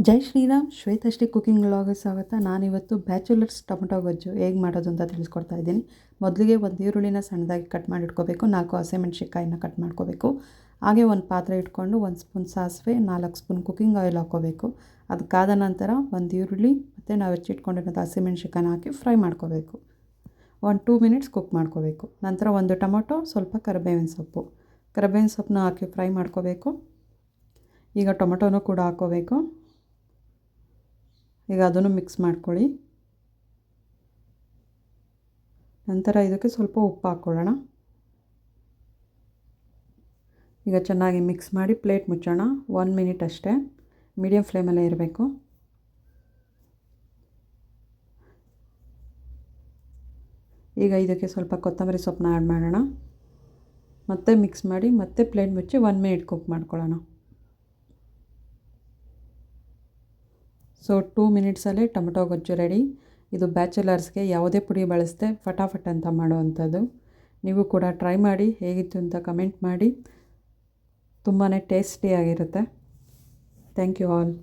ಜೈ Shriram, ಶ್ವೇತಶ್ರೀ cooking ವ್ಲಾಗ್ಗೆ ಸ್ವಾಗತ. ನಾನಿವತ್ತು bachelors tomato ಗೊಜ್ಜು ಹೇಗೆ ಮಾಡೋದು ಅಂತ ತಿಳಿಸ್ಕೊಡ್ತಾ ಇದ್ದೀನಿ. ಮೊದಲಿಗೆ ಒಂದು ಈರುಳ್ಳಿನ ಸಣ್ಣದಾಗಿ ಕಟ್ ಮಾಡಿ ಇಟ್ಕೋಬೇಕು. 4 ಹಸಿಮೆಣ್ಸಿಕಾಯಿನ ಕಟ್ ಮಾಡ್ಕೋಬೇಕು. ಹಾಗೆ ಒಂದು ಪಾತ್ರೆ ಇಟ್ಕೊಂಡು 1 ಸ್ಪೂನ್ ಸಾಸಿವೆ, 4 ಸ್ಪೂನ್ ಕುಕ್ಕಿಂಗ್ ಆಯಿಲ್ ಹಾಕ್ಕೋಬೇಕು. ಅದು ಕಾದ ನಂತರ ಒಂದು ಈರುಳ್ಳಿ ಮತ್ತು ನಾವು ಹೆಚ್ಚಿಟ್ಕೊಂಡಿರೋಂಥ ಹಸಿಮೆಣ್ಸಿಕಾಯಿನ ಹಾಕಿ ಫ್ರೈ ಮಾಡ್ಕೋಬೇಕು. 2 ಮಿನಿಟ್ಸ್ ಕುಕ್ ಮಾಡ್ಕೋಬೇಕು. ನಂತರ ಒಂದು ಟೊಮೊಟೊ, ಸ್ವಲ್ಪ ಕರಿಬೇವಿನ ಸೊಪ್ಪನ್ನ ಹಾಕಿ ಫ್ರೈ ಮಾಡ್ಕೋಬೇಕು. ಈಗ ಟೊಮೊಟೊನೂ ಕೂಡ ಹಾಕ್ಕೋಬೇಕು. ಈಗ ಅದನ್ನು ಮಿಕ್ಸ್ ಮಾಡ್ಕೊಳ್ಳಿ. ನಂತರ ಇದಕ್ಕೆ ಸ್ವಲ್ಪ ಉಪ್ಪು ಹಾಕ್ಕೊಳ್ಳೋಣ. ಈಗ ಚೆನ್ನಾಗಿ ಮಿಕ್ಸ್ ಮಾಡಿ ಪ್ಲೇಟ್ ಮುಚ್ಚೋಣ. 1 ಮಿನಿಟ್ ಅಷ್ಟೇ, ಮೀಡಿಯಮ್ ಫ್ಲೇಮಲ್ಲೇ ಇರಬೇಕು. ಈಗ ಇದಕ್ಕೆ ಸ್ವಲ್ಪ ಕೊತ್ತಂಬರಿ ಸೊಪ್ಪನ್ನ ಆ್ಯಡ್ ಮಾಡೋಣ. ಮತ್ತೆ ಮಿಕ್ಸ್ ಮಾಡಿ ಮತ್ತೆ ಪ್ಲೇಟ್ ಮುಚ್ಚಿ 1 ಮಿನಿಟ್ ಕುಕ್ ಮಾಡ್ಕೊಳ್ಳೋಣ. ಸೊ 2 ಮಿನಿಟ್ಸಲ್ಲೇ ಟೊಮೊಟೊ ಗೊಜ್ಜು ರೆಡಿ. ಇದು ಬ್ಯಾಚುಲರ್ಸ್ಗೆ ಯಾವುದೇ ಪುಡಿ ಬಳಸದೆ ಫಟಾಫಟ್ ಅಂತ ಮಾಡುವಂಥದ್ದು. ನೀವು ಕೂಡ ಟ್ರೈ ಮಾಡಿ, ಹೇಗಿತ್ತು ಅಂತ ಕಮೆಂಟ್ ಮಾಡಿ. ತುಂಬಾ ಟೇಸ್ಟಿಯಾಗಿರುತ್ತೆ. Thank you all.